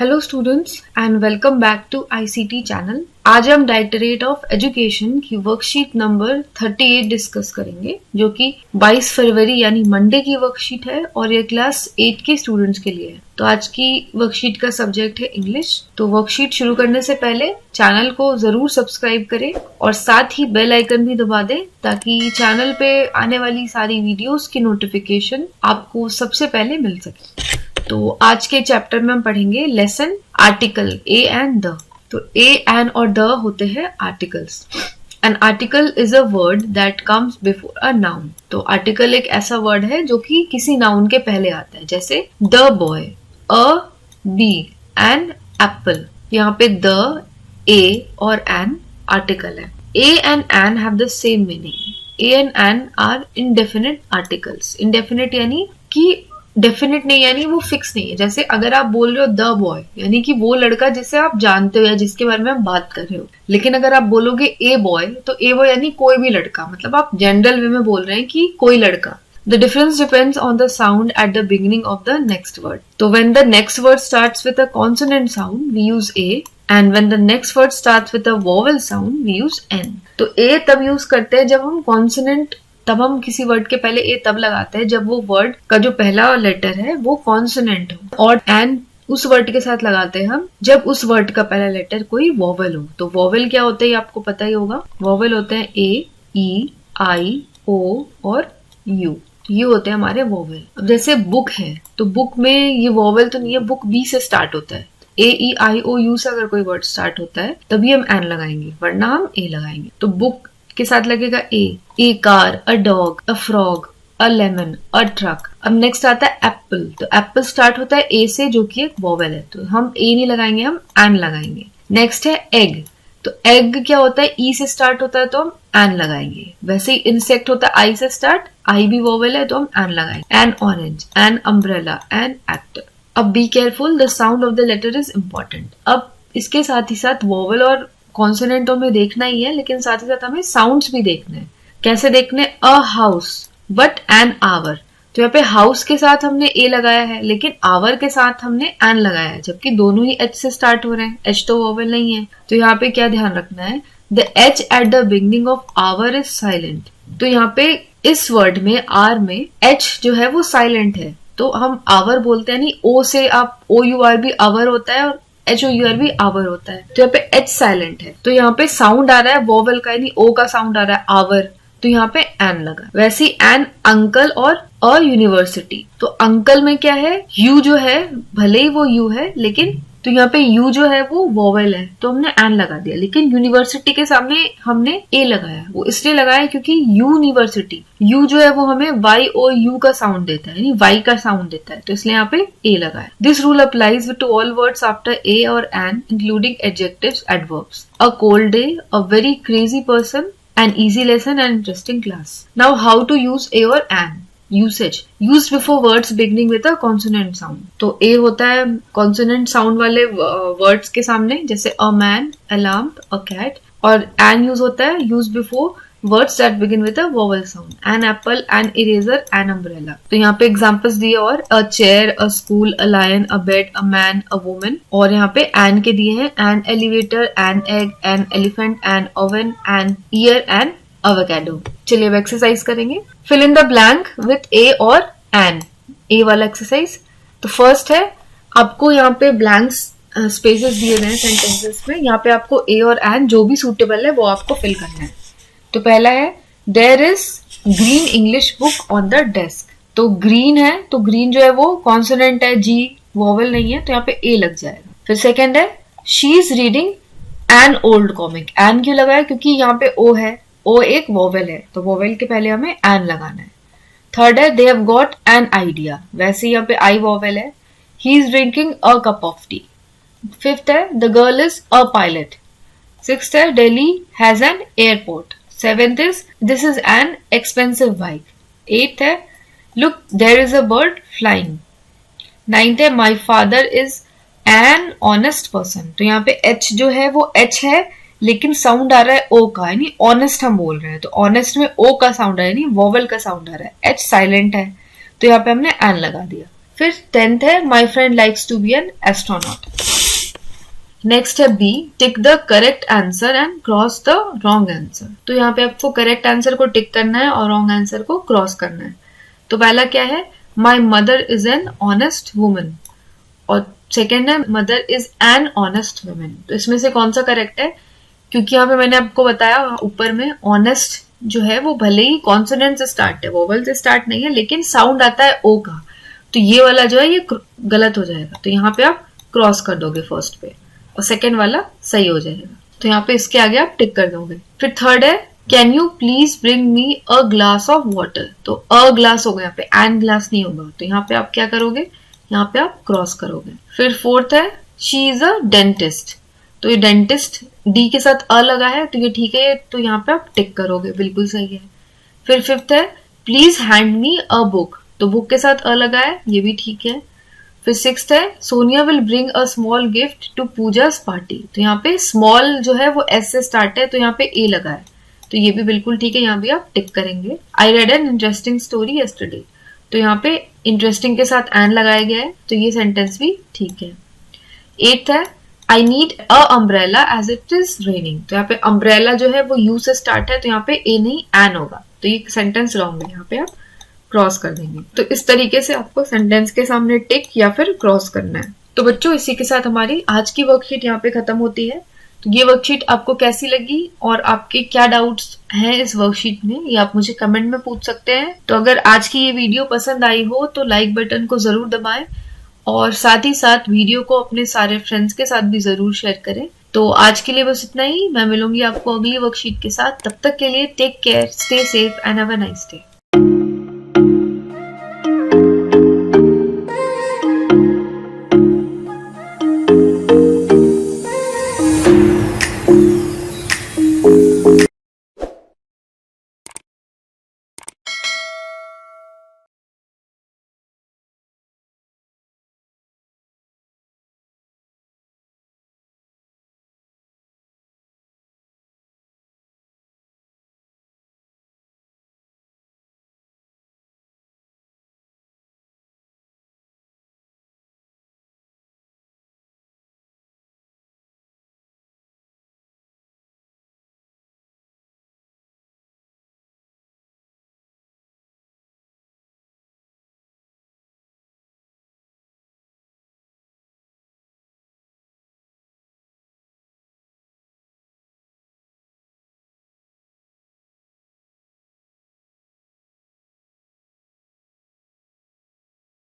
Hello students and welcome back to ICT channel. आज हम directorate of education की worksheet number 38 discuss करेंगे, जो कि 22 फरवरी यानी मंडे की वर्कशीट है और ये क्लास 8 के स्टूडेंट्स के लिए है। तो आज की वर्कशीट का सब्जेक्ट है इंग्लिश। तो वर्कशीट शुरू करने से पहले चैनल को जरूर सब्सक्राइब करें और साथ ही बेल आइकन भी दबा दें ताकि चैनल पे आने वाली सारी वीडियोस की नोटिफिकेशन आपको सबसे पहले मिल सके। तो आज के चैप्टर में हम पढ़ेंगे lesson article A and the. तो ए एंड और द होते हैं articles. An article is a word that comes before a noun. तो आर्टिकल एक ऐसा वर्ड है जो कि किसी नाउन के पहले आता है, जैसे the boy, a, B, an apple. यहाँ पे द, ए और एन आर्टिकल है। A and an have the same meaning. A and an are indefinite articles. Indefinite यानी कि डेफिनेट नहीं, यानी वो फिक्स नहीं है। जैसे अगर आप बोल रहे हो द बॉय, यानी कि वो लड़का जिसे आप जानते हो या जिसके बारे में आप बात कर रहे हो। लेकिन अगर आप बोलोगे ए बॉय, तो ए बॉय यानी कोई भी लड़का, मतलब आप जनरल वे में बोल रहे हैं कि कोई लड़का। The difference depends on the sound at the beginning of the next word. So when the next word starts with a consonant sound, we use A, and when the next word starts with a vowel sound, we use N. तो A तब use करते हैं जब हम consonant, तब हम किसी word के पहले ए तब लगाते हैं जब वो वर्ड का जो पहला लेटर है वो कॉन्सोनेंट हो, और एन उस वर्ड के साथ लगाते हैं हम जब उस वर्ड का पहला लेटर कोई वॉवेल हो। तो वॉवेल क्या होता है ये आपको पता ही होगा। वॉवेल होते हैं ए, ई, आई, ओ और यू। ये होते हैं हमारे वॉवेल। अब जैसे बुक है, तो बुक में ये वॉवेल तो नहीं है, बुक बी से स्टार्ट होता है। ए, ई, आई, ओ, यू से अगर कोई वर्ड स्टार्ट होता है तभी हम एन लगाएंगे, वरना हम ए लगाएंगे। तो बुक के साथ लगेगा a car, a dog, a frog, a lemon, a truck. अब नेक्स्ट आता है एप्पल। तो एप्पल स्टार्ट होता है ए से, जो कि एक वॉवेल है, तो हम ए नहीं लगाएंगे, हम एन लगाएंगे। नेक्स्ट है एग। तो एग क्या होता है, ई से स्टार्ट होता है तो हम एन लगाएंगे। वैसे ही इंसेक्ट होता है आई से स्टार्ट, आई भी वॉवेल है तो हम एन लगाएंगे। An orange, an umbrella, an actor. अब be careful, the sound of the letter is important. अब इसके साथ ही साथ वॉवेल और कॉन्सोनेंटों में देखना ही है, लेकिन साथ ही साथ हमें साउंड्स भी देखने हैं। कैसे देखने? A house but an hour. तो यहाँ पे हाउस के साथ हमने ए लगाया है, लेकिन आवर के साथ हमने एन लगाया है, जबकि दोनों ही एच से स्टार्ट हो रहे हैं। एच तो वोवेल नहीं है, तो यहाँ पे क्या ध्यान रखना है? The H at the beginning of our is silent. तो यहाँ पे इस वर्ड में आर में एच जो है वो साइलेंट है, तो हम आवर बोलते हैं नहीं। ओ से आप ओ यू आर भी आवर होता है और एच ओ यू आर भी आवर होता है। तो यहाँ पे एच साइलेंट है, तो यहाँ पे साउंड आ रहा है वोवेल का, यानी ओ का साउंड आ रहा है आवर, तो यहाँ पे एन लगा। वैसे ही एन अंकल और अ यूनिवर्सिटी। तो अंकल में क्या है, यू जो है, भले ही वो यू है, लेकिन तो यहाँ पे यू जो है वो वोवेल है तो हमने एन लगा दिया। लेकिन यूनिवर्सिटी के सामने हमने ए लगाया। वो इसलिए लगाया क्योंकि यूनिवर्सिटी, यू जो है वो हमें वाई ओ यू का साउंड देता है, यानी वाई का साउंड देता है, तो इसलिए यहाँ पे ए लगाया। This rule applies to all words after a और an including adjectives, adverbs. A cold day, a very crazy person, an easy lesson and interesting class. Now how to use a or an. Usage. Used before words beginning with a consonant sound. तो a होता है consonant sound वाले words के सामने, जैसे a man, a lamp, a cat, और an use होता है used before words that begin with a vowel sound. An apple, an eraser, an umbrella. तो यहाँ पे examples दिए, और a chair, a school, a lion, a bed, a man, a woman. और यहाँ पे an के दिए हैं an elevator, an egg, an elephant, an oven, an ear, an avocado. चलिए अब एक्सरसाइज करेंगे। Fill in the blank with a और an. A वाला एक्सरसाइज। तो फर्स्ट है, आपको यहाँ पे ब्लैंक्स स्पेसेस दिए गए हैं सेंटेंसेस में। यहाँ पे आपको a और an जो भी सूटेबल है वो आपको फिल करना है। तो पहला है there is green English book on the desk. तो ग्रीन है, तो ग्रीन जो है वो कॉन्सोनेंट है, जी वोवेल नहीं है, तो यहाँ पे ए लग जाएगा। फिर सेकंड है she is reading an old comic. An क्यों लगाया? क्योंकि यहाँ पे ओ है, ओ एक वोवेल है, तो वोवेल के पहले हमें एन लगाना है। थर्ड है they have got an idea. वैसे यहाँ पे आई वोवेल है। He is drinking a cup of tea. Fifth है the girl is a pilot. Sixth है Delhi has an airport. Seventh is this is an expensive bike. Eighth है look there is a bird flying. Ninth है my father is an honest person. तो यहाँ पे H जो है वो H है, लेकिन साउंड आ रहा है O का, यानी ऑनेस्ट हम बोल रहे हैं, तो ऑनेस्ट में O का साउंड आ रहा है, यानी वोवेल का साउंड आ रहा है। H साइलेंट है, तो यहाँ पे हमने एन लगा दिया। फिर 10th है my friend likes to be an astronaut. Next है B, tick the correct answer and cross the wrong answer. तो यहाँ पे आपको करेक्ट आंसर को टिक करना है और रॉन्ग आंसर को क्रॉस करना है। तो पहला क्या है, my mother is an honest woman, और सेकेंड है mother is an honest woman. तो इसमें से कौन सा करेक्ट है, क्योंकि यहाँ पे मैंने आपको बताया ऊपर में ऑनेस्ट जो है वो भले ही कॉन्सोनेंट से स्टार्ट है, वोवल से स्टार्ट नहीं है, लेकिन साउंड आता है ओ का, तो ये वाला जो है ये गलत हो जाएगा। तो यहाँ पे आप क्रॉस कर दोगे फर्स्ट पे और सेकेंड वाला सही हो जाएगा। तो यहाँ पे इसके आगे आप टिक कर दोगे। फिर थर्ड है can you please bring me a glass of water. तो अ ग्लास होगा, यहाँ पे एन ग्लास नहीं होगा, तो यहाँ पे आप क्या करोगे, यहाँ पे आप क्रॉस करोगे। फिर फोर्थ है शी इज अ डेंटिस्ट। तो ये डेंटिस्ट डी के साथ अ लगा है, तो ये ठीक है, तो यहाँ पे आप टिक करोगे, बिल्कुल सही है। फिर फिफ्थ है please hand me a book. तो बुक के साथ अ लगा है, ये भी ठीक है। फिर सिक्स्थ है Sonia will bring a small gift to Puja's party. तो यहाँ पे स्मॉल जो है वो एस से स्टार्ट है, तो यहाँ पे ए लगा है, तो ये भी बिल्कुल ठीक है, यहाँ भी आप टिक करेंगे। I read an interesting story yesterday. तो यहाँ पे इंटरेस्टिंग के साथ एन लगाया गया है, तो ये सेंटेंस भी ठीक है। एट्थ है I need a umbrella as it is raining. तो यहाँ पे अम्ब्रेला जो है वो यू से स्टार्ट है, तो यहाँ पे ए नहीं एन होगा, तो ये सेंटेंस रॉन्ग है, यहाँ पे आप क्रॉस कर देंगे। तो इस तरीके से आपको सेंटेंस के सामने टिक या फिर क्रॉस करना है। तो बच्चों इसी के साथ हमारी आज की वर्कशीट यहाँ पे खत्म होती है। तो ये वर्कशीट आपको कैसी लगी और आपके क्या डाउट्स हैं इस वर्कशीट में, ये आप मुझे कमेंट में पूछ सकते हैं। तो अगर आज की ये वीडियो पसंद आई हो तो लाइक बटन को जरूर दबाएं और साथ ही साथ वीडियो को अपने सारे फ्रेंड्स के साथ भी जरूर शेयर करें। तो आज के लिए बस इतना ही, मैं मिलूंगी आपको अगली वर्कशीट के साथ। तब तक के लिए take care, stay safe and have a nice day.